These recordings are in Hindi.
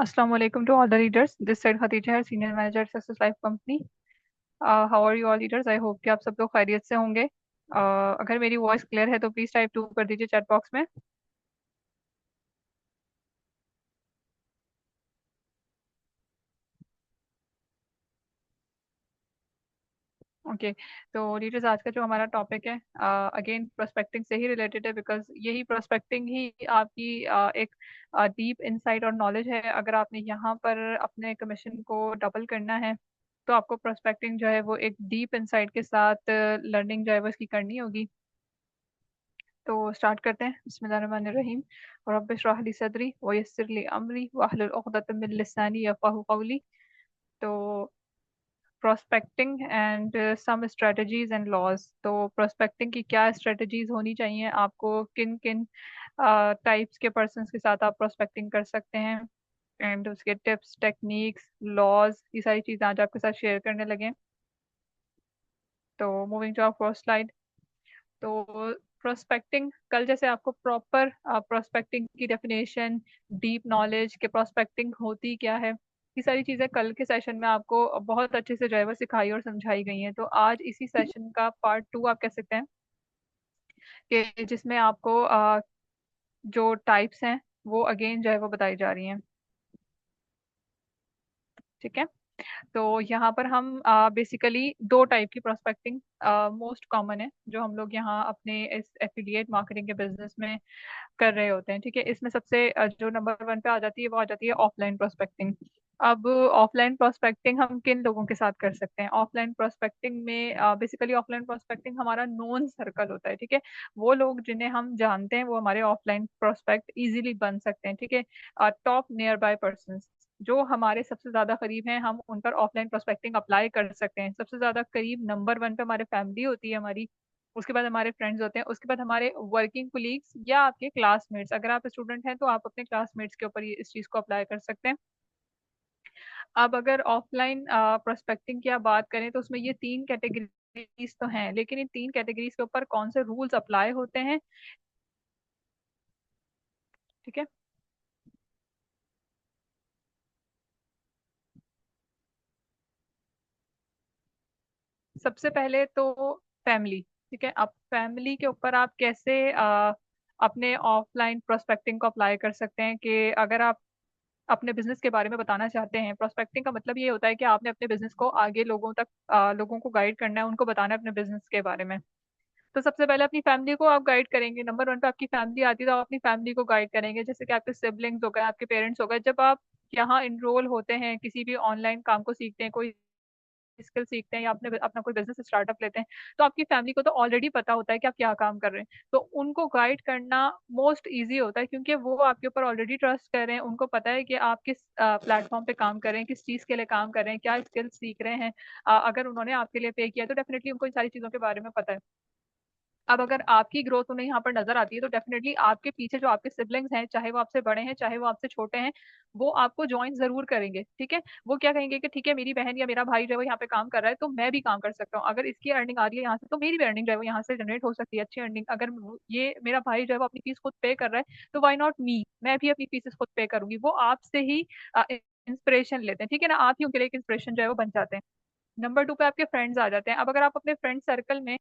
Assalamu alaikum to all the leaders. This side Khadija है, senior manager success life company. How are you all leaders? I hope कि आप सब लोग खैरियत से होंगे. अगर मेरी वॉइस क्लियर है तो प्लीज टाइप 2 कर दीजिए चैट बॉक्स में. ओके. तो लीडर्स, आज का जो हमारा टॉपिक है अगेन प्रोस्पेक्टिंग से ही रिलेटेड है, बिकॉज यही प्रोस्पेक्टिंग ही आपकी एक डीप इंसाइट और नॉलेज है. अगर आपने यहाँ पर अपने कमीशन को डबल करना है तो आपको प्रोस्पेक्टिंग जो है वो एक डीप इंसाइट के साथ लर्निंग जो है वो इसकी करनी होगी. तो स्टार्ट करते हैं. बिस्मिल्लाहिर्रहमानिर्रहीम. रब्बि इश्रह ली सदरी व यस्सिर ली अमरी वाहलुल उक़दतम मिन लिसानी यफ़क़हू क़ौली. तो prospecting and some strategies and laws. तो प्रोस्पेक्टिंग की क्या स्ट्रेटजीज होनी चाहिए, आपको किन किन टाइप्स के पर्सन्स के साथ आप प्रोस्पेक्टिंग कर सकते हैं, एंड उसके टिप्स टेक्निक्स लॉज, ये सारी चीज़ें आज आपके साथ शेयर करने लगे. तो moving to our first slide. तो प्रोस्पेक्टिंग, कल जैसे आपको प्रॉपर प्रोस्पेक्टिंग की डेफिनेशन, डीप नॉलेज के प्रोस्पेक्टिंग होती क्या है, ये सारी चीज़ें कल के सेशन में आपको बहुत अच्छे से जो है वो सिखाई और समझाई गई हैं. तो आज इसी सेशन का पार्ट 2 आप कह सकते हैं कि जिसमें आपको जो टाइप्स हैं वो अगेन जो है वो बताई जा रही हैं. ठीक है. तो यहाँ पर हम बेसिकली दो टाइप की प्रोस्पेक्टिंग मोस्ट कॉमन है जो हम लोग यहाँ अपने इस एफिलिएट मार्केटिंग के बिजनेस में कर रहे होते हैं. ठीक है. इसमें सबसे जो नंबर वन पे आ जाती है वो आ जाती है ऑफलाइन प्रोस्पेक्टिंग. अब ऑफलाइन प्रोस्पेक्टिंग हम किन लोगों के साथ कर सकते हैं? ऑफलाइन प्रोस्पेक्टिंग में बेसिकली ऑफलाइन प्रोस्पेक्टिंग हमारा नोन सर्कल होता है. ठीक है. वो लोग जिन्हें हम जानते हैं वो हमारे ऑफलाइन प्रोस्पेक्ट इजीली बन सकते हैं. ठीक है. टॉप नियर बाय पर्सन जो हमारे सबसे ज्यादा करीब हैं, हम उन पर ऑफलाइन प्रोस्पेक्टिंग अप्लाई कर सकते हैं. सबसे ज्यादा करीब नंबर वन पे हमारे फैमिली होती है हमारी. उसके बाद हमारे फ्रेंड्स होते हैं. उसके बाद हमारे वर्किंग कुलीग्स या आपके क्लासमेट्स. अगर आप स्टूडेंट हैं तो आप अपने क्लासमेट्स के ऊपर ये इस चीज को अप्लाई कर सकते हैं. अब अगर ऑफलाइन प्रोस्पेक्टिंग की आप बात करें तो उसमें ये तीन कैटेगरीज तो हैं, लेकिन इन तीन कैटेगरीज के ऊपर कौन से रूल्स अप्लाई होते हैं. ठीक है. सबसे पहले तो फैमिली. ठीक है. अब फैमिली के ऊपर आप कैसे अपने ऑफलाइन प्रोस्पेक्टिंग को अप्लाई कर सकते हैं कि अगर आप अपने बिजनेस के बारे में बताना चाहते हैं. प्रोस्पेक्टिंग का मतलब ये होता है कि आपने अपने बिजनेस को आगे लोगों तक लोगों को गाइड करना है, उनको बताना है अपने बिजनेस के बारे में. तो सबसे पहले अपनी फैमिली को आप गाइड करेंगे. नंबर वन पे आपकी फैमिली आती है तो आप अपनी फैमिली को गाइड करेंगे, जैसे कि आपके सिबलिंग्स हो गए, आपके पेरेंट्स हो गए. जब आप यहाँ इनरोल होते हैं, किसी भी ऑनलाइन काम को सीखते हैं, कोई स्किल सीखते हैं या अपने अपना कोई बिजनेस स्टार्टअप लेते हैं, तो आपकी फैमिली को तो ऑलरेडी पता होता है कि आप क्या काम कर रहे हैं. तो उनको गाइड करना मोस्ट इजी होता है, क्योंकि वो आपके ऊपर ऑलरेडी ट्रस्ट कर रहे हैं. उनको पता है कि आप किस प्लेटफॉर्म पे काम कर रहे हैं, किस चीज के लिए काम कर रहे हैं, क्या स्किल्स सीख रहे हैं. अगर उन्होंने आपके लिए पे किया तो डेफिनेटली उनको इन सारी चीजों के बारे में पता है. अब अगर आपकी ग्रोथ उन्हें यहाँ पर नजर आती है तो डेफिनेटली आपके पीछे जो आपके सिबलिंग्स हैं, चाहे वो आपसे बड़े हैं चाहे वो आपसे छोटे हैं, वो आपको ज्वाइन जरूर करेंगे. ठीक है. वो क्या कहेंगे कि ठीक है, मेरी बहन या मेरा भाई जो है वो यहाँ पे काम कर रहा है तो मैं भी काम कर सकता हूँ. अगर इसकी अर्निंग आ रही है यहाँ से तो मेरी भी अर्निंग जो है वो यहाँ से जनरेट हो सकती है, अच्छी अर्निंग. अगर ये मेरा भाई जो है वो अपनी फीस खुद पे कर रहा है तो वाई नॉट मी, मैं भी अपनी फीस खुद पे करूंगी. वो आपसे ही इंस्पिरेशन लेते हैं. ठीक है ना. आप ही उनके लिए एक इंस्पिरेशन जो है वो बन जाते हैं. नंबर टू पे आपके फ्रेंड्स आ जाते हैं. अब अगर आप अपने फ्रेंड सर्कल में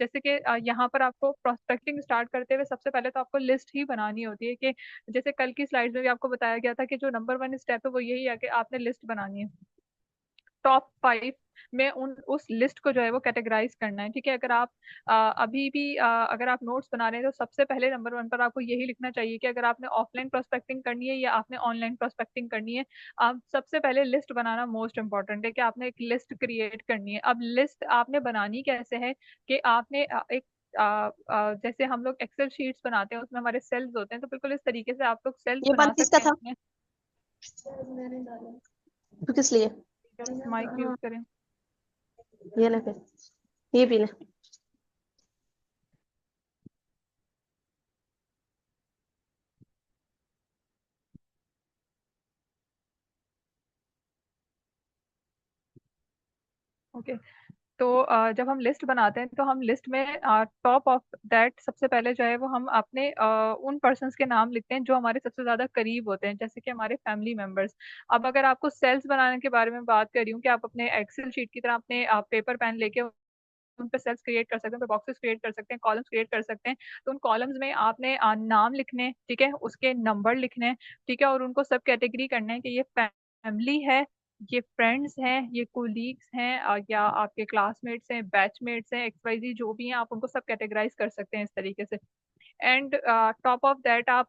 जैसे कि यहाँ पर आपको प्रोस्पेक्टिंग स्टार्ट करते हुए सबसे पहले तो आपको लिस्ट ही बनानी होती है कि जैसे कल की स्लाइड्स में भी आपको बताया गया था कि जो नंबर वन स्टेप है वो यही है कि आपने लिस्ट बनानी है. टॉप 5 में उन उस लिस्ट को जो है वो कैटेगराइज करना है. ठीक है. अगर आप अभी भी अगर आप नोट्स बना रहे हैं तो सबसे पहले नंबर वन पर आपको यही लिखना चाहिए कि अगर आपने ऑफलाइन प्रोस्पेक्टिंग करनी है या आपने ऑनलाइन प्रोस्पेक्टिंग करनी है, आप सबसे पहले लिस्ट बनाना मोस्ट इंपॉर्टेंट है कि आपने एक लिस्ट क्रिएट करनी है. अब लिस्ट आपने बनानी कैसे है कि आपने एक जैसे हम लोग एक्सेल शीट्स बनाते हैं उसमें हमारे सेल्स होते हैं, तो बिल्कुल इस तरीके से आप लोग सेल्स ये बना 32 का सकते हैं था उसमें. तो किस लिए? माइक यूज करें. ये ले फिर, ये भी ले। ओके. तो जब हम लिस्ट बनाते हैं तो हम लिस्ट में टॉप ऑफ दैट सबसे पहले जो है वो हम अपने उन पर्सन्स के नाम लिखते हैं जो हमारे सबसे ज्यादा करीब होते हैं, जैसे कि हमारे फैमिली मेंबर्स। अब अगर आपको सेल्स बनाने के बारे में बात कर रही हूँ कि आप अपने एक्सेल शीट की तरह अपने पेपर पेन लेके उन पे सेल्स क्रिएट कर सकते हैं, उन पे बॉक्सेस क्रिएट कर सकते हैं, कॉलम्स क्रिएट कर सकते हैं। तो उन कॉलम्स में आपने नाम लिखने हैं, ठीक है, उसके नंबर लिखने हैं, ठीक है, और उनको सब कैटेगरी करना है कि ये फैमिली है, ये फ्रेंड्स हैं, ये कोलीग्स हैं, या आपके क्लासमेट्स हैं, बैचमेट्स हैं, XYZ जो भी हैं, आप उनको सब कैटेगराइज कर सकते हैं इस तरीके से। एंड टॉप ऑफ दैट आप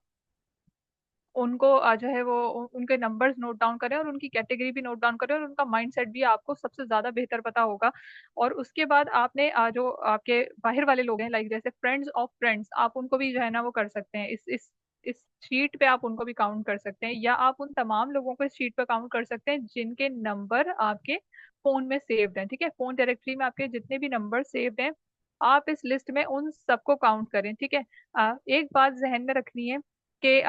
उनको जो है वो उनके नंबर्स नोट डाउन करें और उनकी कैटेगरी भी नोट डाउन करें और उनका माइंडसेट भी आपको सबसे ज्यादा बेहतर पता होगा। और उसके बाद आपने जो आपके बाहर वाले लोग हैं, लाइक जैसे फ्रेंड्स ऑफ फ्रेंड्स, आप उनको भी जो है ना वो कर सकते हैं, इस शीट पे आप उनको भी काउंट कर सकते हैं, या आप उन तमाम लोगों को इस शीट पे काउंट कर सकते हैं जिनके नंबर आपके फोन में सेव्ड हैं, ठीक है, फोन डायरेक्टरी में आपके जितने भी नंबर सेव्ड हैं, आप इस लिस्ट में उन सबको काउंट करें, ठीक है। एक बात जहन में रखनी है कि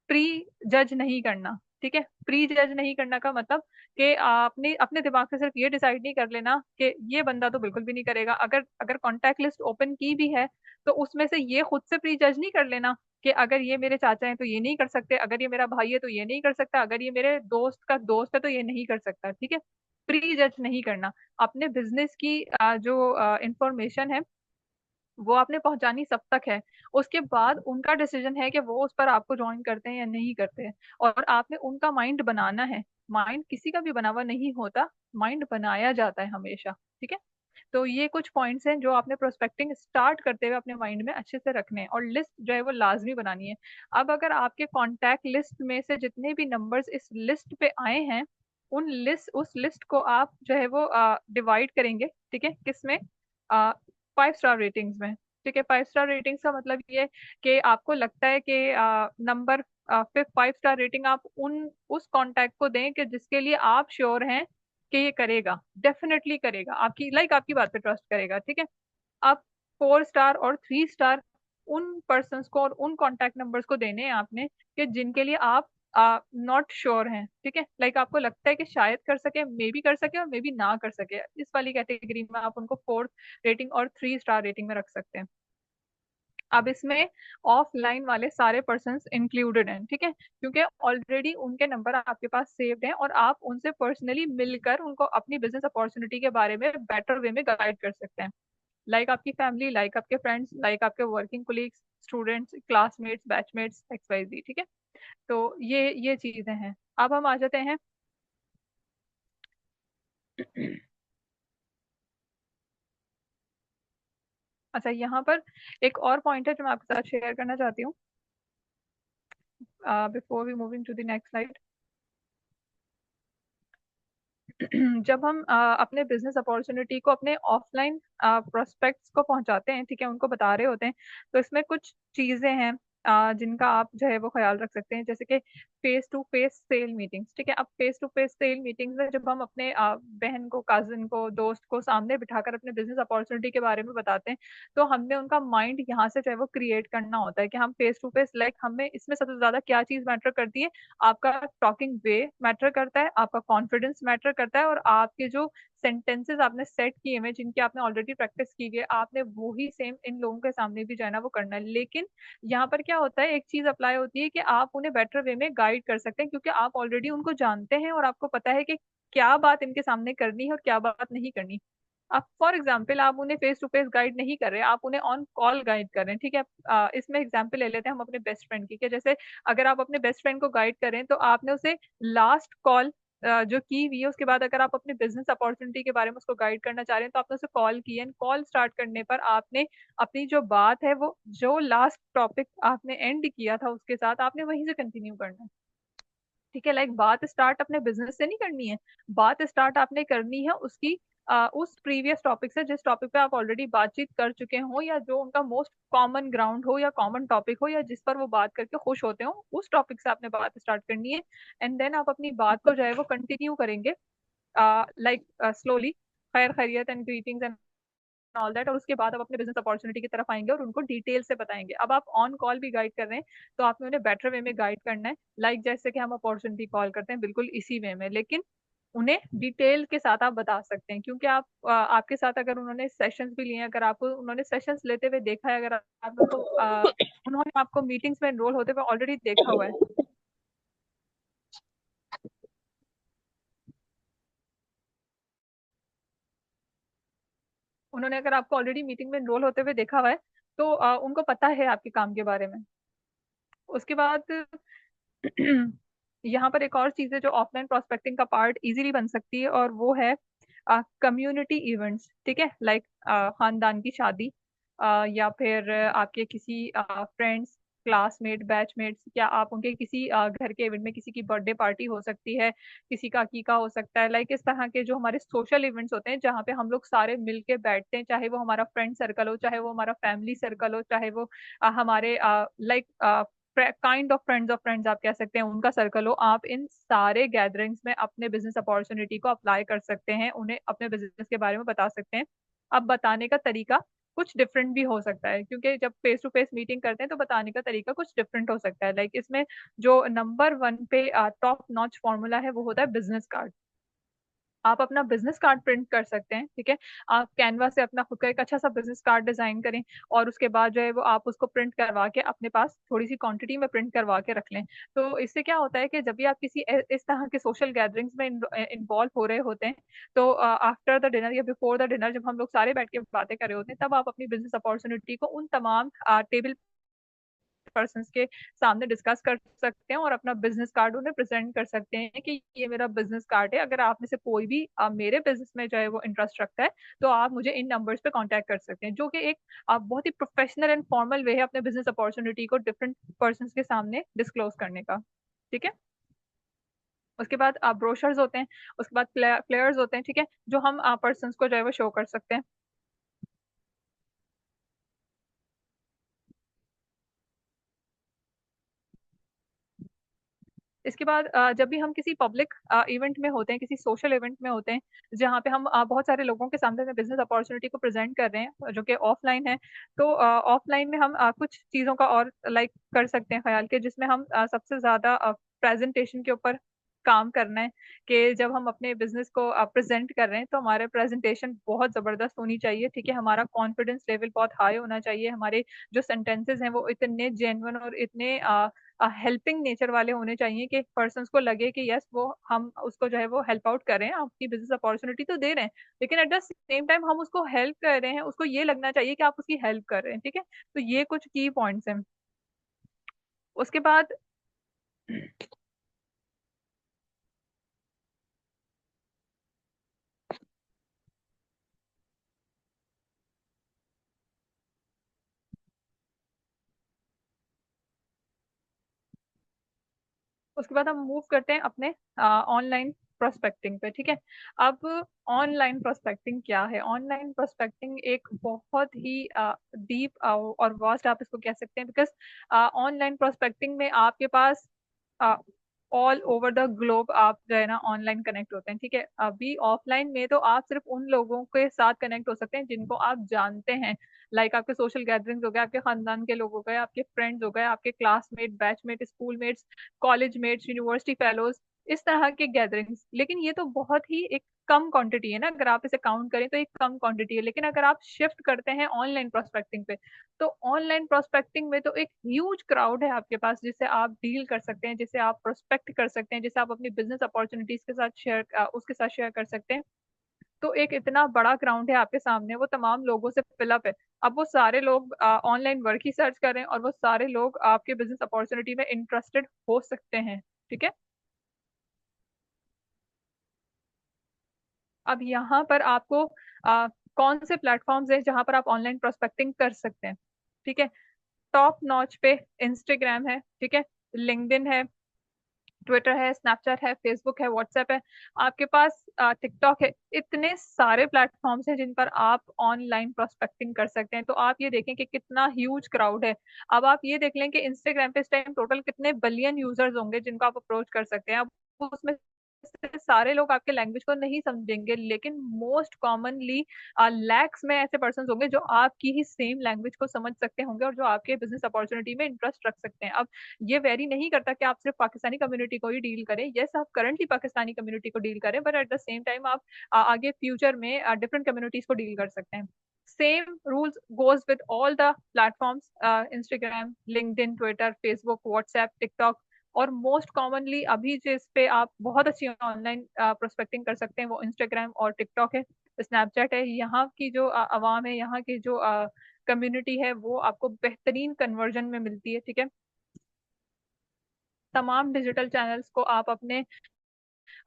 प्री जज नहीं करना, ठीक है। प्री जज नहीं करना का मतलब कि आपने अपने दिमाग से सिर्फ ये डिसाइड नहीं कर लेना कि ये बंदा तो बिल्कुल भी नहीं करेगा। अगर अगर कॉन्टैक्ट लिस्ट ओपन की भी है तो उसमें से ये खुद से प्री जज नहीं कर लेना कि अगर ये मेरे चाचा हैं तो ये नहीं कर सकते, अगर ये मेरा भाई है तो ये नहीं कर सकता, अगर ये मेरे दोस्त का दोस्त है तो ये नहीं कर सकता, ठीक है। प्री जज नहीं करना। अपने बिजनेस की जो इंफॉर्मेशन है वो आपने पहुंचानी सब तक है। उसके बाद उनका डिसीजन है कि वो उस पर आपको ज्वाइन करते हैं या नहीं करते हैं, और आपने उनका माइंड बनाना है। माइंड किसी का भी बना हुआ नहीं होता, माइंड बनाया जाता है हमेशा, ठीक है। तो ये कुछ पॉइंट्स हैं जो आपने प्रोस्पेक्टिंग स्टार्ट करते हुए अपने माइंड में अच्छे से रखने हैं, और लिस्ट जो है वो लाजमी बनानी है। अब अगर आपके कॉन्टैक्ट लिस्ट में से जितने भी नंबर्स इस लिस्ट पे आए हैं, उस लिस्ट को आप जो है वो डिवाइड करेंगे, ठीक है, किसमें? 5 स्टार रेटिंग्स में, ठीक है। 5 स्टार रेटिंग्स का मतलब ये कि आपको लगता है कि नंबर फिर 5 स्टार रेटिंग आप उन उस कॉन्टैक्ट को दें कि जिसके लिए आप श्योर हैं कि ये करेगा, डेफिनेटली करेगा, आपकी आपकी बात पे ट्रस्ट करेगा, ठीक है। अब 4 स्टार और 3 स्टार उन पर्सन्स को और उन कॉन्टैक्ट नंबर्स को देने हैं आपने कि जिनके लिए आप नॉट श्योर हैं, ठीक है। आपको लगता है कि शायद कर सके, मे बी कर सके और मे बी ना कर सके, इस वाली कैटेगरी में आप उनको 4 रेटिंग और 3 स्टार रेटिंग में रख सकते हैं। अब इसमें ऑफलाइन वाले सारे पर्सन इंक्लूडेड हैं, ठीक है, क्योंकि ऑलरेडी उनके नंबर आपके पास सेव्ड हैं और आप उनसे पर्सनली मिलकर उनको अपनी बिजनेस अपॉर्चुनिटी के बारे में बेटर वे में गाइड कर सकते हैं। लाइक आपकी फैमिली, लाइक आपके फ्रेंड्स, लाइक आपके working colleagues, students, classmates, batchmates, XYZ, ठीक है। तो ये चीजें हैं। अब हम आ जाते हैं अच्छा, यहाँ पर एक और पॉइंट है जो मैं आपके साथ शेयर करना चाहती हूँ before we moving to the next slide. जब हम अपने बिजनेस अपॉर्चुनिटी को अपने ऑफलाइन प्रोस्पेक्ट्स को पहुंचाते हैं, ठीक है, उनको बता रहे होते हैं, तो इसमें कुछ चीजें हैं जिनका आप जो है वो ख्याल रख सकते हैं, जैसे कि face to face sale meetings, ठीक है। अब face to face sale meetings में जब हम अपने बहन को, कजिन को, दोस्त को सामने बिठाकर अपने बिजनेस अपॉर्चुनिटी के बारे में बताते हैं, तो हमने उनका माइंड यहाँ से जो है वो क्रिएट करना होता है कि हम फेस टू फेस, लाइक हमें इसमें सबसे ज्यादा क्या चीज मैटर करती है? आपका टॉकिंग वे मैटर करता है, आपका कॉन्फिडेंस मैटर करता है, और आपके जो सेंटेंसेस आपने सेट किए हुए जिनकी आपने ऑलरेडी प्रैक्टिस की है, आपने वो ही सेम इन लोगों के सामने भी जाना वो करना है। लेकिन यहाँ पर क्या होता है, एक चीज अप्लाई होती है कि आप उन्हें बेटर वे में गाइड कर सकते हैं, क्योंकि आप ऑलरेडी उनको जानते हैं और आपको पता है कि क्या बात इनके सामने करनी है और क्या बात नहीं करनी। आप फॉर एग्जाम्पल आप उन्हें फेस टू फेस गाइड नहीं कर रहे, आप उन्हें ऑन कॉल गाइड कर रहे हैं, ठीक है। इसमें एग्जाम्पल ले लेते हैं हम अपने बेस्ट फ्रेंड की, कि जैसे अगर आप अपने बेस्ट फ्रेंड को गाइड करें तो आपने उसे लास्ट कॉल जो की हुई है, उसके बाद अगर आप अपने बिजनेस अपॉर्चुनिटी के बारे में उसको गाइड करना चाह रहे हैं तो आपने उसे कॉल की है। कॉल स्टार्ट करने पर आपने अपनी जो बात है, वो जो लास्ट टॉपिक आपने एंड किया था उसके साथ, आपने वहीं से कंटिन्यू करना है, ठीक है। बात स्टार्ट अपने बिजनेस से नहीं करनी है, बात स्टार्ट आपने करनी है उसकी उस प्रीवियस टॉपिक से जिस टॉपिक पे आप ऑलरेडी बातचीत कर चुके हो, या जो उनका मोस्ट कॉमन ग्राउंड हो या कॉमन टॉपिक हो, या जिस पर वो बात करके खुश होते हो, उस टॉपिक से आपने बात स्टार्ट करनी है। एंड देन आप अपनी बात को जो है वो कंटिन्यू करेंगे, स्लोली, खैर खैरियत and greetings and all that, और उसके बाद आप अपने बिजनेस अपॉर्चुनिटी की तरफ आएंगे और उनको डिटेल से बताएंगे। अब आप ऑन कॉल भी गाइड कर रहे हैं तो आपने उन्हें बेटर वे में गाइड करना है, जैसे कि हम अपॉर्चुनिटी कॉल करते हैं, बिल्कुल इसी वे में। लेकिन उन्हें डिटेल के साथ आप बता सकते हैं, क्योंकि आप आपके साथ अगर उन्होंने सेशंस भी लिए हैं, अगर आपको उन्होंने सेशंस लेते हुए देखा है, अगर आप उनको उन्होंने आपको मीटिंग्स में एनरोल होते हुए ऑलरेडी देखा हुआ है, उन्होंने अगर आपको ऑलरेडी मीटिंग में एनरोल होते हुए देखा हुआ है, तो उनको पता है आपके काम के बारे में। उसके बाद यहाँ पर एक और चीज है जो ऑफलाइन प्रोस्पेक्टिंग का पार्ट इजीली बन सकती है, और वो है कम्युनिटी इवेंट्स। ठीक है, लाइक खानदान की शादी, या फिर आपके किसी फ्रेंड्स, क्लासमेट, बैचमेट्स, या आप उनके किसी घर के इवेंट में, किसी की बर्थडे पार्टी हो सकती है, किसी का अकीका हो सकता है। लाइक इस तरह के जो हमारे सोशल इवेंट्स होते हैं जहाँ पे हम लोग सारे मिलके बैठते हैं, चाहे वो हमारा फ्रेंड सर्कल हो, चाहे वो हमारा फैमिली सर्कल हो, चाहे वो हमारे लाइक काइंड ऑफ फ्रेंड्स आप कह सकते हैं, उनका सर्कल हो, आप इन सारे गैदरिंग्स में अपने बिजनेस अपॉर्चुनिटी को अप्लाई कर सकते हैं, उन्हें अपने बिजनेस के बारे में बता सकते हैं। अब बताने का तरीका कुछ डिफरेंट भी हो सकता है, क्योंकि जब फेस टू फेस मीटिंग करते हैं तो बताने का तरीका कुछ डिफरेंट हो सकता है। लाइक इसमें जो नंबर वन पे टॉप नॉच फॉर्मूला है वो होता है बिजनेस कार्ड। आप अपना बिजनेस कार्ड प्रिंट कर सकते हैं। ठीक है, आप कैनवा से अपना खुद का एक अच्छा सा बिजनेस कार्ड डिजाइन करें, और उसके बाद जो है वो आप उसको प्रिंट करवा के अपने पास थोड़ी सी क्वांटिटी में प्रिंट करवा के रख लें। तो इससे क्या होता है कि जब भी आप किसी इस तरह के सोशल गैदरिंग्स में इन्वॉल्व हो रहे होते हैं, तो आफ्टर द डिनर या बिफोर द डिनर जब हम लोग सारे बैठ के बातें कर रहे होते हैं, तब आप अपनी बिजनेस अपॉर्चुनिटी को उन तमाम टेबल पर्सन्स के सामने डिस्कस कर सकते हैं, और अपना बिजनेस कार्ड उन्हें प्रेजेंट कर सकते हैं कि ये मेरा बिजनेस कार्ड है, अगर आप में से कोई भी मेरे बिजनेस में जो है वो इंटरेस्ट रखता है, तो आप मुझे इन नंबर्स पे कांटेक्ट कर सकते हैं। जो कि एक बहुत ही प्रोफेशनल एंड फॉर्मल वे है अपने बिजनेस अपॉर्चुनिटी को डिफरेंट पर्सन के सामने डिस्क्लोज करने का। ठीक है, उसके बाद ब्रोशर्स होते हैं, उसके बाद फ्लेयर्स होते हैं। ठीक है, जो हम पर्सन को जो है वो शो कर सकते हैं। इसके बाद जब भी हम किसी पब्लिक इवेंट में होते हैं, किसी सोशल इवेंट में होते हैं, जहाँ पे हम बहुत सारे लोगों के सामने बिजनेस अपॉर्चुनिटी को प्रेजेंट कर रहे हैं जो कि ऑफलाइन है, तो ऑफलाइन में हम कुछ चीज़ों का और लाइक कर सकते हैं ख्याल के, जिसमें हम सबसे ज्यादा प्रेजेंटेशन के ऊपर काम करना है। कि जब हम अपने बिजनेस को प्रेजेंट कर रहे हैं तो हमारे प्रेजेंटेशन बहुत जबरदस्त होनी चाहिए। ठीक है, हमारा कॉन्फिडेंस लेवल बहुत हाई होना चाहिए, हमारे जो सेंटेंसेस हैं वो इतने जेन्युइन और इतने हेल्पिंग नेचर वाले होने चाहिए कि पर्सन को लगे कि यस, वो हम उसको जो है वो हेल्प आउट कर रहे हैं, आपकी बिजनेस अपॉर्चुनिटी तो दे रहे हैं, लेकिन एट द सेम टाइम हम उसको हेल्प कर रहे हैं, उसको ये लगना चाहिए कि आप उसकी हेल्प कर रहे हैं। ठीक है, तो ये कुछ की पॉइंट्स हैं। उसके बाद उसके बाद हम मूव करते हैं अपने ऑनलाइन प्रोस्पेक्टिंग पे। ठीक है, अब ऑनलाइन प्रोस्पेक्टिंग क्या है? ऑनलाइन प्रोस्पेक्टिंग एक बहुत ही डीप और वास्ट आप इसको कह सकते हैं, बिकॉज ऑनलाइन प्रोस्पेक्टिंग में आपके पास ऑल ओवर द ग्लोब आप जो है ना ऑनलाइन कनेक्ट होते हैं। ठीक है, अभी ऑफलाइन में तो आप सिर्फ उन लोगों के साथ कनेक्ट हो सकते हैं जिनको आप जानते हैं। लाइक आपके सोशल गैदरिंग्स हो गए, आपके खानदान के लोग हो गए, आपके फ्रेंड्स हो गए, आपके classmate, batchmate, schoolmates, college mates, university fellows, इस तरह के गैदरिंग्स। लेकिन ये तो बहुत ही एक कम क्वांटिटी है ना, अगर आप इसे काउंट करें तो एक कम क्वांटिटी है। लेकिन अगर आप शिफ्ट करते हैं ऑनलाइन प्रोस्पेक्टिंग पे, तो ऑनलाइन प्रोस्पेक्टिंग में तो एक ह्यूज क्राउड है आपके पास जिससे आप डील कर सकते हैं, जिससे आप प्रोस्पेक्ट कर सकते हैं, जिससे आप अपनी बिजनेस अपॉर्चुनिटीज के साथ शेयर उसके साथ शेयर कर सकते हैं। तो एक इतना बड़ा ग्राउंड है आपके सामने, वो तमाम लोगों से फिलअप है। अब वो सारे लोग ऑनलाइन वर्क ही सर्च कर रहे हैं, और वो सारे लोग आपके बिजनेस अपॉर्चुनिटी में इंटरेस्टेड हो सकते हैं। ठीक है, अब यहाँ पर आपको कौन से प्लेटफॉर्म्स हैं जहां पर आप ऑनलाइन प्रोस्पेक्टिंग कर सकते हैं? ठीक है, टॉप नॉच पे इंस्टाग्राम है। ठीक है, लिंक्डइन है, ट्विटर है, स्नैपचैट है, फेसबुक है, व्हाट्सएप है, आपके पास टिकटॉक है। इतने सारे प्लेटफॉर्म्स हैं जिन पर आप ऑनलाइन प्रोस्पेक्टिंग कर सकते हैं। तो आप ये देखें कि कितना ह्यूज क्राउड है। अब आप ये देख लें कि इंस्टाग्राम पे इस टाइम टोटल कितने बिलियन यूजर्स होंगे जिनको आप अप्रोच कर सकते हैं। अब उसमें से सारे लोग आपके लैंग्वेज को नहीं समझेंगे, लेकिन मोस्ट कॉमनली लैक्स में ऐसे पर्सन होंगे जो आपकी ही सेम लैंग्वेज को समझ सकते होंगे और जो आपके बिजनेस अपॉर्चुनिटी में इंटरेस्ट रख सकते हैं। अब ये वेरी नहीं करता कि आप सिर्फ पाकिस्तानी कम्युनिटी को ही डील करें, यस आप करंटली पाकिस्तानी कम्युनिटी को डील करें, but at the same time आप आगे फ्यूचर में डिफरेंट कम्युनिटीज को डील कर सकते हैं। Same rules goes with all the platforms, Instagram, LinkedIn, Twitter, Facebook, WhatsApp, TikTok, और मोस्ट कॉमनली अभी जिस पे आप बहुत अच्छी ऑनलाइन प्रोस्पेक्टिंग कर सकते हैं वो इंस्टाग्राम और टिकटॉक है, स्नैपचैट है। यहाँ की जो आवाम है, यहाँ की जो कम्युनिटी है, वो आपको बेहतरीन कन्वर्जन में मिलती है, ठीक है। तमाम डिजिटल चैनल्स को आप अपने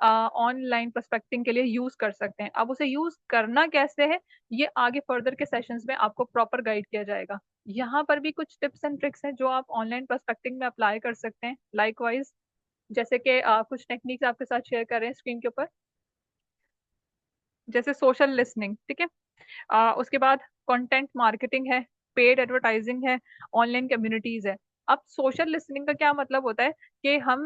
ऑनलाइन प्रोस्पेक्टिंग के लिए यूज कर सकते हैं। अब उसे यूज करना कैसे है, ये आगे फर्दर के सेशंस में आपको प्रॉपर गाइड किया जाएगा। यहाँ पर भी कुछ टिप्स एंड ट्रिक्स हैं जो आप ऑनलाइन प्रोस्पेक्टिंग में अप्लाई कर सकते हैं। लाइकवाइज जैसे कि कुछ टेक्निक्स आपके साथ शेयर कर रहे हैं स्क्रीन के ऊपर, जैसे सोशल लिसनिंग, ठीक है। उसके बाद कंटेंट मार्केटिंग है, पेड एडवर्टाइजिंग है, ऑनलाइन कम्युनिटीज है। अब सोशल लिसनिंग का क्या मतलब होता है कि हम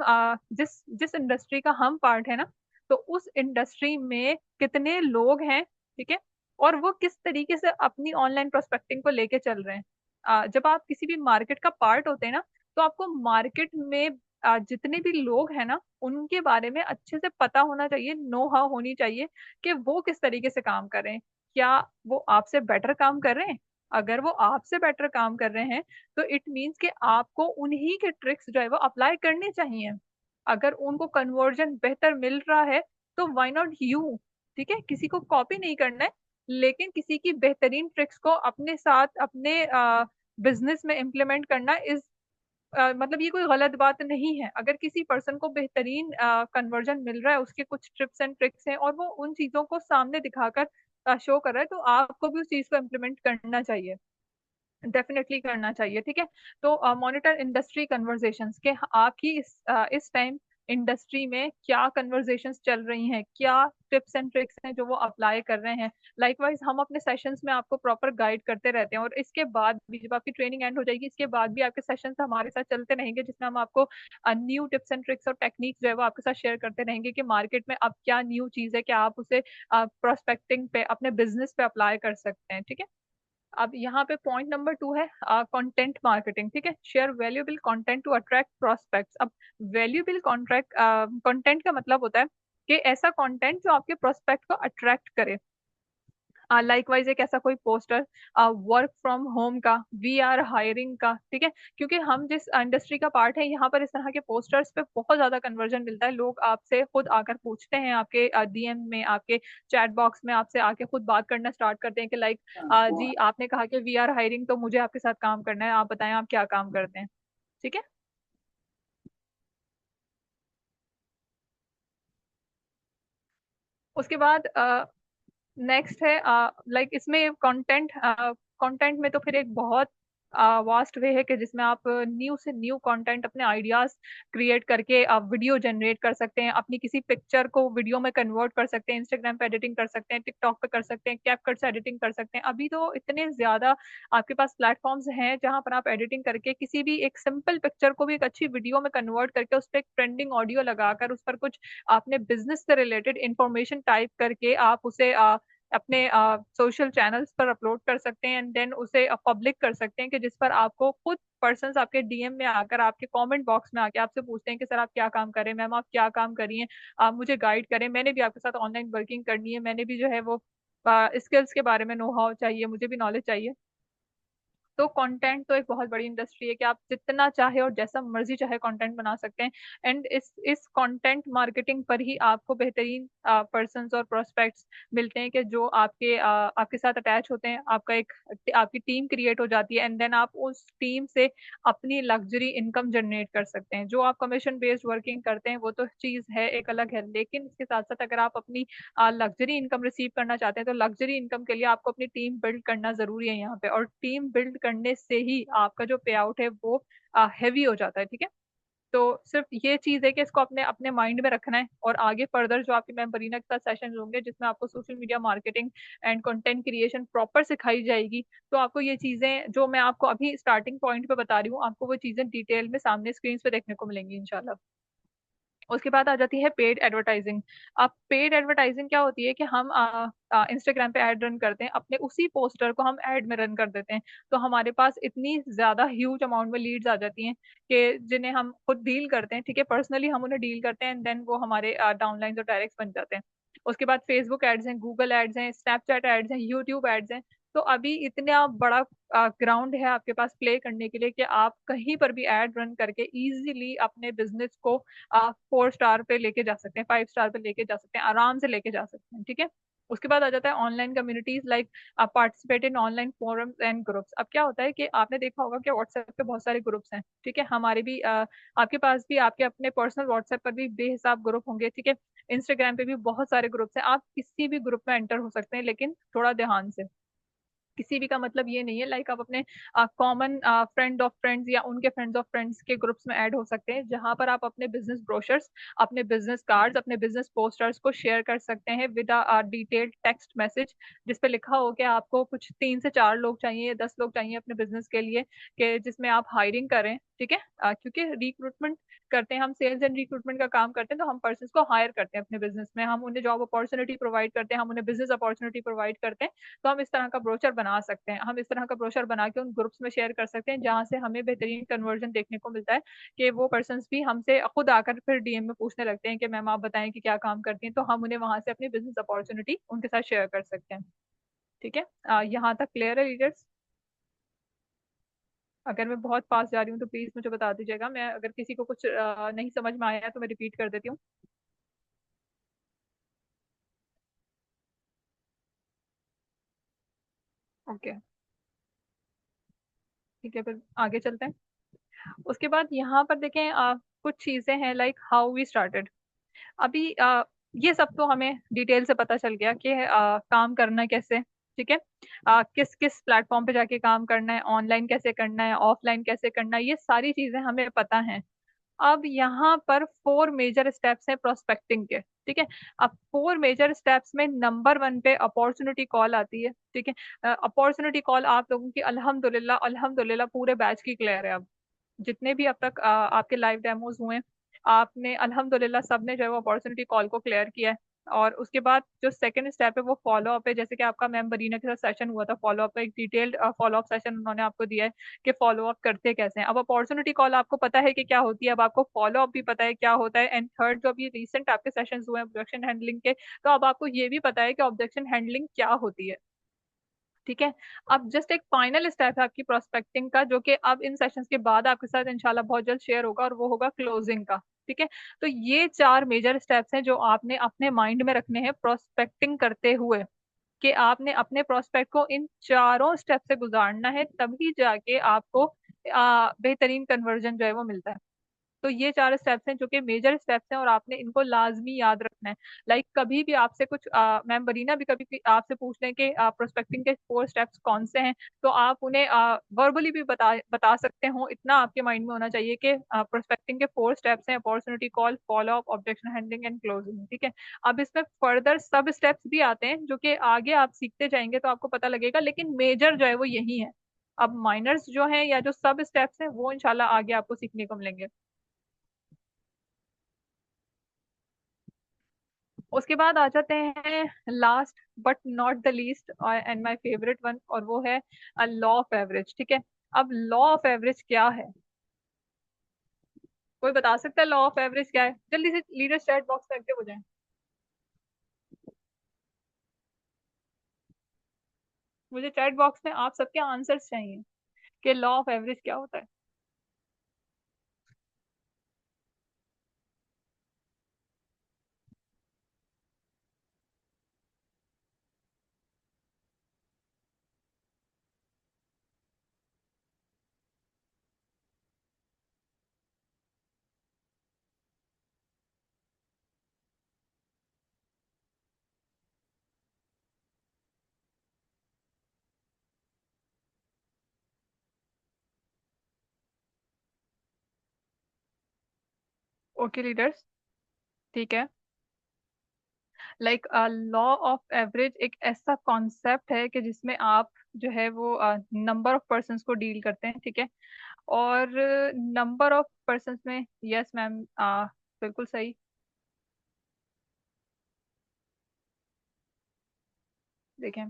जिस जिस इंडस्ट्री का हम पार्ट है ना, तो उस इंडस्ट्री में कितने लोग हैं, ठीक है, और वो किस तरीके से अपनी ऑनलाइन प्रोस्पेक्टिंग को लेके चल रहे हैं। जब आप किसी भी मार्केट का पार्ट होते हैं ना, तो आपको मार्केट में जितने भी लोग हैं ना, उनके बारे में अच्छे से पता होना चाहिए, नो हाउ होनी चाहिए कि वो किस तरीके से काम कर रहे हैं। क्या वो आपसे बेटर काम कर रहे हैं? अगर वो आपसे बेटर काम कर रहे हैं, तो इट मीन्स कि आपको उन्हीं के ट्रिक्स जो है वो अप्लाई करने चाहिए। अगर उनको कन्वर्जन बेहतर मिल रहा है, तो व्हाई नॉट यू, ठीक है। किसी को कॉपी नहीं करना है, लेकिन किसी की बेहतरीन ट्रिक्स को अपने साथ अपने बिजनेस में इम्प्लीमेंट करना इज मतलब ये कोई गलत बात नहीं है। अगर किसी पर्सन को बेहतरीन कन्वर्जन मिल रहा है, उसके कुछ टिप्स एंड ट्रिक्स हैं और वो उन चीजों को सामने दिखाकर शो कर रहा है, तो आपको भी उस चीज को इम्प्लीमेंट करना चाहिए, डेफिनेटली करना चाहिए, ठीक है। तो मॉनिटर इंडस्ट्री कन्वर्सेशंस के आपकी इस टाइम इंडस्ट्री में क्या कन्वर्सेशंस चल रही हैं, क्या टिप्स एंड ट्रिक्स हैं जो वो अप्लाई कर रहे हैं। लाइकवाइज हम अपने सेशंस में आपको प्रॉपर गाइड करते रहते हैं, और इसके बाद भी जब आपकी ट्रेनिंग एंड हो जाएगी, इसके बाद भी आपके सेशंस हमारे साथ चलते रहेंगे, जिसमें हम आपको न्यू टिप्स एंड ट्रिक्स और टेक्निक्स जो है वो आपके साथ शेयर करते रहेंगे कि मार्केट में अब क्या न्यू चीज है, क्या आप उसे प्रोस्पेक्टिंग पे अपने बिजनेस पे अप्लाई कर सकते हैं, ठीक है। अब यहाँ पे पॉइंट नंबर 2 है कंटेंट मार्केटिंग, ठीक है। Share valuable content to attract prospects. अब वैल्यूएबल कॉन्ट्रैक्ट कंटेंट का मतलब होता है कि ऐसा कंटेंट जो आपके प्रोस्पेक्ट को अट्रैक्ट करे। लाइकवाइज एक ऐसा कोई पोस्टर वर्क फ्रॉम होम का, वी आर हायरिंग का, ठीक है। क्योंकि हम जिस इंडस्ट्री का पार्ट है, यहाँ पर इस तरह के पोस्टर्स पे बहुत ज्यादा कन्वर्जन मिलता है। लोग आपसे खुद आकर पूछते हैं, आपके डीएम में, आपके चैट बॉक्स में आपसे आके खुद बात करना स्टार्ट करते हैं कि लाइक जी आपने कहा कि वी आर हायरिंग, तो मुझे आपके साथ काम करना है, आप बताएं आप क्या काम करते हैं, ठीक है। उसके बाद नेक्स्ट है लाइक इसमें कंटेंट, कंटेंट में तो फिर एक बहुत वास्ट वे है कि जिसमें आप न्यू से न्यू कंटेंट, अपने आइडियाज क्रिएट करके आप वीडियो जनरेट कर सकते हैं, अपनी किसी पिक्चर को वीडियो में कन्वर्ट कर सकते हैं, इंस्टाग्राम पे एडिटिंग कर सकते हैं, टिकटॉक पे कर सकते हैं, कैपकट से एडिटिंग कर सकते हैं। अभी तो इतने ज्यादा आपके पास प्लेटफॉर्म्स हैं जहां पर आप एडिटिंग करके किसी भी एक सिंपल पिक्चर को भी एक अच्छी वीडियो में कन्वर्ट करके उस पर एक ट्रेंडिंग ऑडियो लगाकर उस पर कुछ आपने बिजनेस से रिलेटेड इंफॉर्मेशन टाइप करके आप उसे अपने सोशल चैनल्स पर अपलोड कर सकते हैं, एंड देन उसे पब्लिक कर सकते हैं कि जिस पर आपको खुद पर्सन्स आपके डीएम में आकर, आपके कमेंट बॉक्स में आके आपसे पूछते हैं कि सर आप क्या काम कर रहे हैं, मैम आप क्या काम कर रही हैं, आप मुझे गाइड करें, मैंने भी आपके साथ ऑनलाइन वर्किंग करनी है, मैंने भी जो है वो स्किल्स के बारे में नो हाउ चाहिए, मुझे भी नॉलेज चाहिए। तो कंटेंट तो एक बहुत बड़ी इंडस्ट्री है कि आप जितना चाहे और जैसा मर्जी चाहे कंटेंट बना सकते हैं। एंड इस कंटेंट मार्केटिंग पर ही आपको बेहतरीन पर्सन्स और प्रोस्पेक्ट्स मिलते हैं कि जो आपके साथ अटैच होते हैं, आपका एक आपकी टीम क्रिएट हो जाती है, एंड देन आप उस टीम से अपनी लग्जरी इनकम जनरेट कर सकते हैं। जो आप कमीशन बेस्ड वर्किंग करते हैं वो तो चीज है, एक अलग है, लेकिन इसके साथ साथ अगर आप अपनी लग्जरी इनकम रिसीव करना चाहते हैं, तो लग्जरी इनकम के लिए आपको अपनी टीम बिल्ड करना जरूरी है यहाँ पे, और टीम बिल्ड करने से ही आपका जो पे आउट है वो हैवी हो जाता है, ठीक है। तो सिर्फ ये चीज है कि इसको अपने अपने माइंड में रखना है, और आगे फर्दर जो आपकी मैम बरीना के साथ सेशन होंगे जिसमें आपको social media marketing and content creation proper सिखाई जाएगी, तो आपको ये चीजें जो मैं आपको अभी स्टार्टिंग पॉइंट पे बता रही हूँ, आपको वो चीजें डिटेल में सामने स्क्रीन पे देखने को मिलेंगी इंशाल्लाह। उसके बाद आ जाती है पेड एडवर्टाइजिंग। अब पेड एडवर्टाइजिंग क्या होती है कि हम इंस्टाग्राम पे ऐड रन करते हैं, अपने उसी पोस्टर को हम ऐड में रन कर देते हैं। तो हमारे पास इतनी ज्यादा ह्यूज अमाउंट में लीड्स आ जाती हैं कि जिन्हें हम खुद डील करते हैं, ठीक है, पर्सनली हम उन्हें डील करते हैं, एंड देन वो हमारे डाउनलाइन और डायरेक्ट बन जाते हैं। उसके बाद फेसबुक एड्स हैं, गूगल एड्स हैं, स्नैपचैट एड्स हैं, यूट्यूब एड्स हैं। तो अभी इतना बड़ा ग्राउंड है आपके पास प्ले करने के लिए कि आप कहीं पर भी एड रन करके इजीली अपने बिजनेस को 4 स्टार पे लेके जा सकते हैं, 5 स्टार पे लेके जा सकते हैं, आराम से लेके जा सकते हैं, ठीक है। उसके बाद आ जाता है online communities, like participate in online forums and groups. अब क्या होता है कि आपने देखा होगा कि व्हाट्सएप पे बहुत सारे ग्रुप्स हैं, ठीक है, हमारे भी आपके पास भी आपके अपने पर्सनल व्हाट्सएप पर भी बेहिसाब ग्रुप होंगे, ठीक है। इंस्टाग्राम पे भी बहुत सारे ग्रुप्स हैं, आप किसी भी ग्रुप में एंटर हो सकते हैं, लेकिन थोड़ा ध्यान से। किसी भी का मतलब ये नहीं है लाइक आप अपने कॉमन फ्रेंड ऑफ फ्रेंड्स या उनके फ्रेंड्स ऑफ फ्रेंड्स के ग्रुप्स में ऐड हो सकते हैं, जहां पर आप अपने बिजनेस ब्रोशर्स, अपने बिजनेस कार्ड्स, अपने बिजनेस पोस्टर्स को शेयर कर सकते हैं विद डिटेल्ड टेक्स्ट मैसेज, जिसपे लिखा हो कि आपको कुछ 3 से 4 लोग चाहिए या 10 लोग चाहिए अपने बिजनेस के लिए, कि जिसमें आप हायरिंग करें, ठीक है। क्योंकि रिक्रूटमेंट करते हैं हम, सेल्स एंड रिक्रूटमेंट का काम करते हैं, तो हम पर्सन को हायर करते हैं अपने बिजनेस में, हम उन्हें जॉब अपॉर्चुनिटी प्रोवाइड करते हैं, हम उन्हें बिजनेस अपॉर्चुनिटी प्रोवाइड करते हैं। तो हम इस तरह का ब्रोशर बना सकते हैं, हम इस तरह का ब्रोशर बना के उन ग्रुप्स में शेयर कर सकते हैं, जहां से हमें बेहतरीन कन्वर्जन देखने को मिलता है, कि वो पर्सन भी हमसे खुद आकर फिर डीएम में पूछने लगते हैं कि मैम आप बताएं कि क्या काम करती हैं, तो हम उन्हें वहां से अपनी बिजनेस अपॉर्चुनिटी उनके साथ शेयर कर सकते हैं, ठीक है। यहाँ तक क्लियर है लीडर्स? अगर मैं बहुत फास्ट जा रही हूँ तो प्लीज मुझे बता दीजिएगा, मैं अगर किसी को कुछ नहीं समझ में आया है तो मैं रिपीट कर देती हूँ। ओके, ठीक है, फिर आगे चलते हैं। उसके बाद यहाँ पर देखें, कुछ चीजें हैं लाइक हाउ वी स्टार्टेड। अभी ये सब तो हमें डिटेल से पता चल गया कि काम करना कैसे, ठीक है। किस किस प्लेटफॉर्म पे जाके काम करना है, ऑनलाइन कैसे करना है, ऑफलाइन कैसे करना है, ये सारी चीजें हमें पता हैं। अब यहाँ पर 4 मेजर स्टेप्स हैं प्रोस्पेक्टिंग के, ठीक है। अब 4 मेजर स्टेप्स में नंबर 1 पे अपॉर्चुनिटी कॉल आती है, ठीक है। अपॉर्चुनिटी कॉल आप लोगों की अल्हम्दुलिल्लाह अल्हम्दुलिल्लाह पूरे बैच की क्लियर है। अब जितने भी अब तक आपके लाइव डेमोज हुए, आपने अल्हम्दुलिल्लाह सबने जो है वो अपॉर्चुनिटी कॉल को क्लियर किया है। और उसके बाद जो सेकंड स्टेप है वो फॉलो अप है, जैसे कि आपका मैम बरीना के साथ सेशन हुआ था, फॉलो अप का एक डिटेल्ड फॉलो अप सेशन उन्होंने आपको दिया है कि फॉलो अप करते कैसे हैं। अब अपॉर्चुनिटी कॉल आपको पता है कि क्या होती है, अब आपको फॉलो अप भी पता है क्या होता है, एंड थर्ड जो अभी रिसेंट आपके सेशन हुए हैं ऑब्जेक्शन हैंडलिंग के, तो अब आपको ये भी पता है कि ऑब्जेक्शन हैंडलिंग क्या होती है, ठीक है। अब जस्ट एक फाइनल स्टेप है आपकी प्रोस्पेक्टिंग का, जो कि अब इन सेशंस के बाद आपके साथ इंशाल्लाह बहुत जल्द शेयर होगा, और वो होगा क्लोजिंग का, ठीक है। तो ये 4 मेजर स्टेप्स हैं जो आपने अपने माइंड में रखने हैं प्रोस्पेक्टिंग करते हुए, कि आपने अपने प्रोस्पेक्ट को इन चारों स्टेप से गुजारना है, तभी जाके आपको बेहतरीन कन्वर्जन जो है वो मिलता है। तो ये 4 स्टेप्स हैं जो कि मेजर स्टेप्स हैं, और आपने इनको लाजमी याद रखना है। लाइक कभी भी आपसे कुछ मैम बरीना भी कभी भी आपसे पूछ लें कि प्रोस्पेक्टिंग के 4 स्टेप्स कौन से हैं, तो आप उन्हें वर्बली भी बता बता सकते हो, इतना आपके माइंड में होना चाहिए कि प्रोस्पेक्टिंग के 4 स्टेप्स हैं: opportunity call, follow up, objection handling and closing, ठीक है। अब इसमें फर्दर सब स्टेप्स भी आते हैं जो कि आगे आप सीखते जाएंगे तो आपको पता लगेगा, लेकिन मेजर जो है वो यही है। अब माइनर्स जो हैं या जो सब स्टेप्स हैं वो इंशाल्लाह आगे आपको सीखने को मिलेंगे। उसके बाद आ जाते हैं last but not the least and my favourite one, और वो है लॉ ऑफ एवरेज, ठीक है। अब लॉ ऑफ एवरेज क्या है? कोई बता सकता है लॉ ऑफ एवरेज क्या है? जल्दी से लीडर चैट बॉक्स में एक्टिव हो जाए। मुझे चैट बॉक्स में आप सबके आंसर्स चाहिए कि लॉ ऑफ एवरेज क्या होता है। ओके लीडर्स, ठीक है। लाइक लॉ ऑफ एवरेज एक ऐसा कॉन्सेप्ट है कि जिसमें आप जो है वो नंबर ऑफ पर्सन्स को डील करते हैं, ठीक है। और नंबर ऑफ पर्सन्स में, यस मैम, बिल्कुल सही। देखें,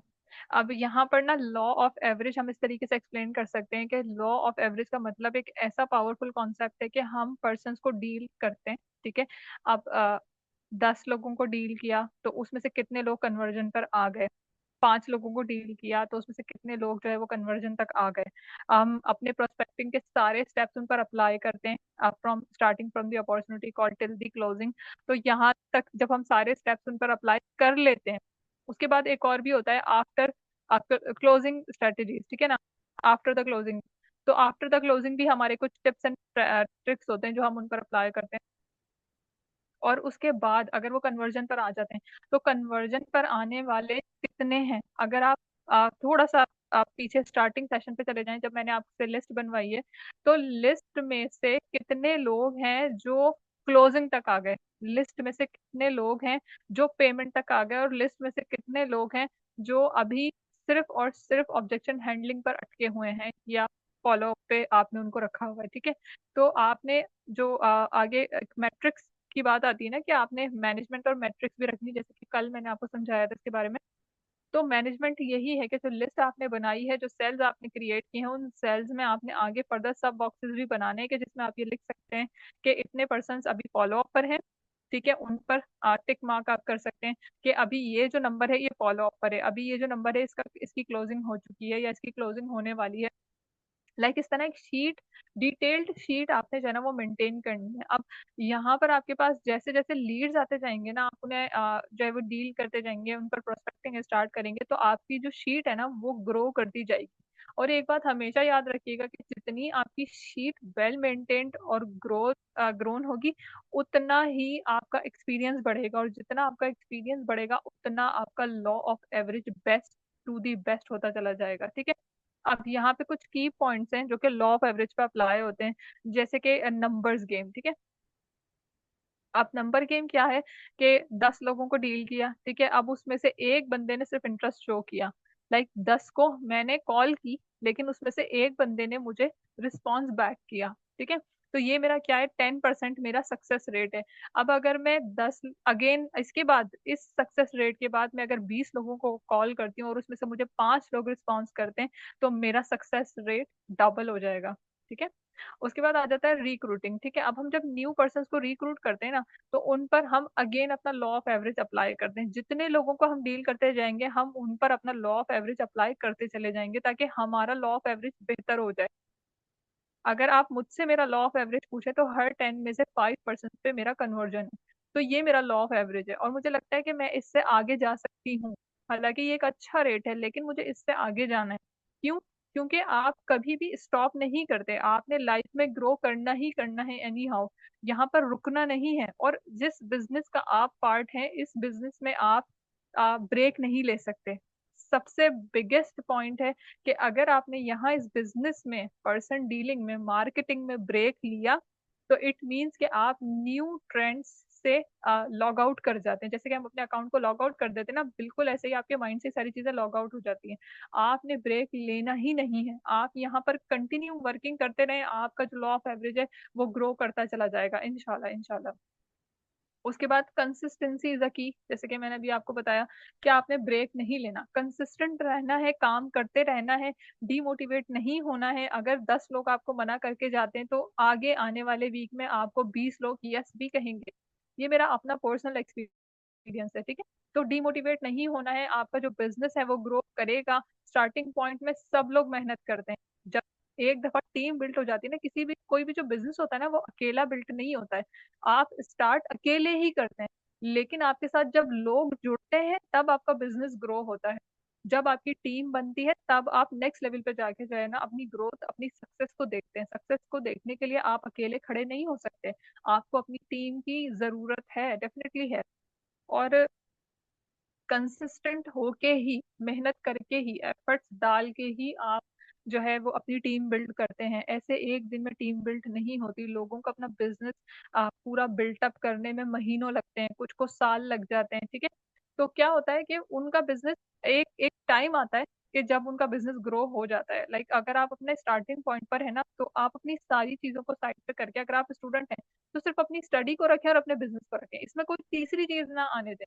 अब यहाँ पर ना लॉ ऑफ एवरेज हम इस तरीके से एक्सप्लेन कर सकते हैं कि लॉ ऑफ एवरेज का मतलब एक ऐसा पावरफुल कॉन्सेप्ट है कि हम पर्सन्स को डील करते हैं, ठीक है। अब 10 लोगों को डील किया तो उसमें से कितने लोग कन्वर्जन पर आ गए, 5 लोगों को डील किया तो उसमें से कितने लोग जो है वो कन्वर्जन तक आ गए। हम अपने प्रोस्पेक्टिंग के सारे स्टेप्स उन पर अप्लाई करते हैं, from starting from the opportunity call till the closing. तो यहाँ तक जब हम सारे स्टेप्स उन पर अप्लाई कर लेते हैं, उसके बाद एक और भी होता है आफ्टर आफ्टर क्लोजिंग स्ट्रेटेजीज, ठीक है ना। आफ्टर द क्लोजिंग, तो आफ्टर द क्लोजिंग भी हमारे कुछ टिप्स एंड ट्रिक्स होते हैं जो हम उन पर अप्लाई करते हैं। और उसके बाद अगर वो कन्वर्जन पर आ जाते हैं, तो कन्वर्जन पर आने वाले कितने हैं, अगर आप थोड़ा सा आप पीछे स्टार्टिंग सेशन पे चले जाएं जब मैंने आपसे लिस्ट बनवाई है, तो लिस्ट में से कितने लोग हैं जो क्लोजिंग तक आ गए, लिस्ट में से कितने लोग हैं जो पेमेंट तक आ गए, और लिस्ट में से कितने लोग हैं जो अभी सिर्फ और सिर्फ ऑब्जेक्शन हैंडलिंग पर अटके हुए हैं या फॉलो अप पे आपने उनको रखा हुआ है, ठीक है। तो आपने जो आगे मैट्रिक्स की बात आती है ना कि आपने मैनेजमेंट और मैट्रिक्स भी रखनी, जैसे कि कल मैंने आपको समझाया था इसके बारे में। तो मैनेजमेंट यही है कि जो लिस्ट आपने बनाई है, जो सेल्स आपने क्रिएट किए हैं, उन सेल्स में आपने आगे फर्दर सब बॉक्सेस भी बनाने हैं कि जिसमें आप ये लिख सकते हैं कि इतने पर्सन अभी फॉलो अप पर हैं, ठीक है। उन पर टिक मार्क आप कर सकते हैं कि अभी ये जो नंबर है ये फॉलो अप पर है, अभी ये जो नंबर है इसका इसकी क्लोजिंग हो चुकी है या इसकी क्लोजिंग होने वाली है। इस तरह एक शीट, डिटेल्ड शीट आपने जो है ना वो मेंटेन करनी है। अब यहाँ पर आपके पास जैसे जैसे लीड्स आते जाएंगे ना, आप उन्हें जो है वो डील करते जाएंगे, उन पर प्रोस्पेक्टिंग स्टार्ट करेंगे, तो आपकी जो शीट है ना वो ग्रो करती जाएगी। और एक बात हमेशा याद रखिएगा कि जितनी आपकी शीट वेल मेंटेन्ड और ग्रोन होगी, उतना ही आपका एक्सपीरियंस बढ़ेगा, और जितना आपका एक्सपीरियंस बढ़ेगा उतना आपका law of average best to the best होता चला जाएगा, ठीक है। अब यहाँ पे कुछ की पॉइंट्स हैं जो कि लॉ ऑफ एवरेज पे अप्लाई होते हैं, जैसे कि नंबर्स गेम, ठीक है। अब नंबर गेम क्या है कि 10 लोगों को डील किया, ठीक है। अब उसमें से एक बंदे ने सिर्फ इंटरेस्ट शो किया, 10 को मैंने कॉल की, लेकिन उसमें से एक बंदे ने मुझे रिस्पॉन्स बैक किया, ठीक है। तो ये मेरा क्या है, 10% मेरा सक्सेस रेट है। अब अगर मैं 10 अगेन इसके बाद इस सक्सेस रेट के बाद मैं अगर 20 लोगों को कॉल करती हूँ और उसमें से मुझे 5 लोग रिस्पॉन्स करते हैं, तो मेरा सक्सेस रेट डबल हो जाएगा, ठीक है। उसके बाद आ जाता है रिक्रूटिंग, ठीक है। अब हम जब न्यू पर्सन को रिक्रूट करते हैं ना, तो उन पर हम अगेन अपना लॉ ऑफ एवरेज अप्लाई करते हैं, जितने लोगों को हम डील करते जाएंगे हम उन पर अपना लॉ ऑफ एवरेज अप्लाई करते चले जाएंगे ताकि हमारा लॉ ऑफ एवरेज बेहतर हो जाए। अगर आप मुझसे मेरा लॉ ऑफ एवरेज पूछे तो हर 10 में से 5% पे मेरा कन्वर्जन है। तो ये मेरा लॉ ऑफ एवरेज है और मुझे लगता है कि मैं इससे आगे जा सकती हूँ। हालांकि ये एक अच्छा रेट है लेकिन मुझे इससे आगे जाना है। क्यों? क्योंकि आप कभी भी स्टॉप नहीं करते, आपने लाइफ में ग्रो करना ही करना है एनी हाउ। यहाँ पर रुकना नहीं है, और जिस बिजनेस का आप पार्ट हैं इस बिजनेस में आप ब्रेक नहीं ले सकते। सबसे बिगेस्ट पॉइंट है कि अगर आपने यहाँ इस बिजनेस में पर्सन डीलिंग में मार्केटिंग में ब्रेक लिया, तो इट मीन्स कि आप न्यू ट्रेंड्स से लॉग आउट कर जाते हैं। जैसे कि हम अपने अकाउंट को लॉग आउट कर देते हैं ना, बिल्कुल ऐसे ही आपके माइंड से सारी चीजें लॉग आउट हो जाती हैं। आपने ब्रेक लेना ही नहीं है, आप यहाँ पर कंटिन्यू वर्किंग करते रहे, आपका जो लॉ ऑफ एवरेज है वो ग्रो करता चला जाएगा, इंशाल्लाह इंशाल्लाह। उसके बाद कंसिस्टेंसी इज अ की, जैसे कि मैंने अभी आपको बताया कि आपने ब्रेक नहीं लेना, कंसिस्टेंट रहना है, काम करते रहना है, डीमोटिवेट नहीं होना है। अगर 10 लोग आपको मना करके जाते हैं तो आगे आने वाले वीक में आपको 20 लोग यस भी कहेंगे। ये मेरा अपना पर्सनल एक्सपीरियंस है, ठीक है। तो डीमोटिवेट नहीं होना है, आपका जो बिजनेस है वो ग्रो करेगा। स्टार्टिंग पॉइंट में सब लोग मेहनत करते हैं, जब एक दफा टीम बिल्ट हो जाती है ना, किसी भी कोई भी जो बिजनेस होता है ना वो अकेला बिल्ट नहीं होता है। आप स्टार्ट अकेले ही करते हैं, लेकिन आपके साथ जब लोग जुड़ते हैं तब आपका बिजनेस ग्रो होता है। जब आपकी टीम बनती है तब आप नेक्स्ट लेवल पे जाके जो है ना अपनी ग्रोथ अपनी सक्सेस को देखते हैं। सक्सेस को देखने के लिए आप अकेले खड़े नहीं हो सकते, आपको अपनी टीम की जरूरत है, डेफिनेटली है। और कंसिस्टेंट होके ही, मेहनत करके ही, एफर्ट्स डाल के ही आप जो है वो अपनी टीम बिल्ड करते हैं। ऐसे एक दिन में टीम बिल्ड नहीं होती, लोगों को अपना बिजनेस पूरा बिल्टअप करने में महीनों लगते हैं, कुछ को साल लग जाते हैं, ठीक है। तो क्या होता है कि उनका बिजनेस एक एक टाइम आता है कि जब उनका बिजनेस ग्रो हो जाता है, लाइक अगर आप अपने स्टार्टिंग पॉइंट पर है ना, तो आप अपनी सारी चीजों को साइड पे करके, अगर आप स्टूडेंट हैं तो सिर्फ अपनी स्टडी को रखें और अपने बिजनेस को रखें, इसमें कोई तीसरी चीज ना आने दें,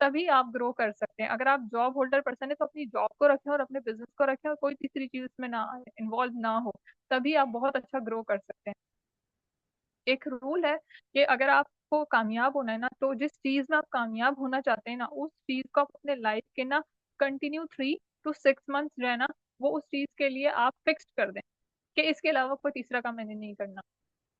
तभी आप ग्रो कर सकते हैं। अगर आप जॉब होल्डर पर्सन है तो अपनी जॉब को रखें और अपने बिजनेस को रखें और कोई तीसरी चीज इसमें ना आए, इन्वॉल्व ना हो, तभी आप बहुत अच्छा ग्रो कर सकते हैं। एक रूल है कि अगर आपको कामयाब होना है ना, तो जिस चीज में आप कामयाब होना चाहते हैं ना, उस चीज को आप अपने लाइफ के ना कंटिन्यू 3 to 6 मंथ्स जो है ना, वो उस चीज के लिए आप फिक्स्ड कर दें कि इसके अलावा कोई तीसरा काम मैंने नहीं करना,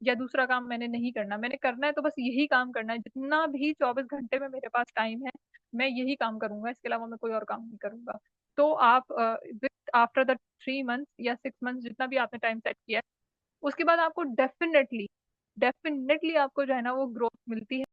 या दूसरा काम मैंने नहीं करना, मैंने करना है तो बस यही काम करना है, जितना भी 24 घंटे में मेरे पास टाइम है मैं यही काम करूंगा, इसके अलावा मैं कोई और काम नहीं करूंगा। तो आप विद आफ्टर द 3 मंथ्स या 6 मंथ्स, जितना भी आपने टाइम सेट किया है, उसके बाद आपको डेफिनेटली डेफिनेटली आपको जो है ना वो ग्रोथ मिलती है।